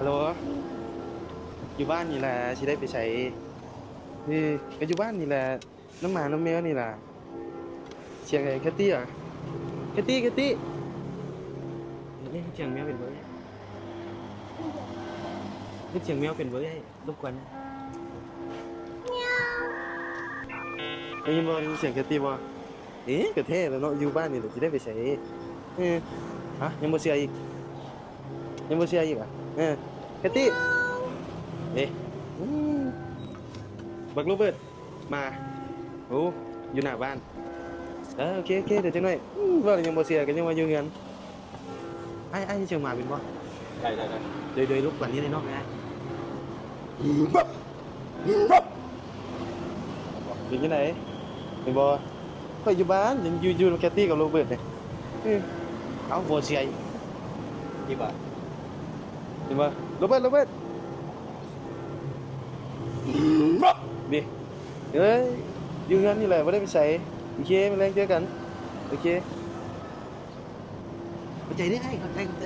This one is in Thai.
ฮัลโหลอยู่บ้านนี่แหละสิได้ไปใช้ก็อยู่บ้านนี่แหละน้ำหมาน้ำแมวนี่แหละเสียงไอ้แคตตี้อ่ะแคตตี้นี่เสียงแมวเป็นเบอร์นี่เสียงแมวเป็นเบอร์ให้รบกวนได้ยินบ่ได้ยินเสียงแคตตี้บ่กระเทศแล้วเนาะอยู่บ้านนี่แหละสิได้ไปใช้เออฮะยังบ่เสียอีกอ่ะแคตตี้เอ๊ะอืมบักโรเบิร์ตมาโอ้อยู่หน้าบ้านโอเคเดี๋ยวจังหน่อยว่ายังบ่เสียกันยังมาอยู่เงินไอ้เชียงมาเป็นบ่ได้โดยลูกกว่านี้เลยเนาะไอ้อยู่ที่ไหนเป็นบ่ค่อยอยู่บ้านยังอยู่แคตตี้กับโรเบิร์ตเนี่ยเอาบ่เสียอีก กี่บาท เห็นบ่โรเบิร์ตดิอยู่เงินนี่แหละบ่ได้ไปใส่โอเคมาแรงเจอกันโอเคเข้าใจได้ไอ้เข้าใจ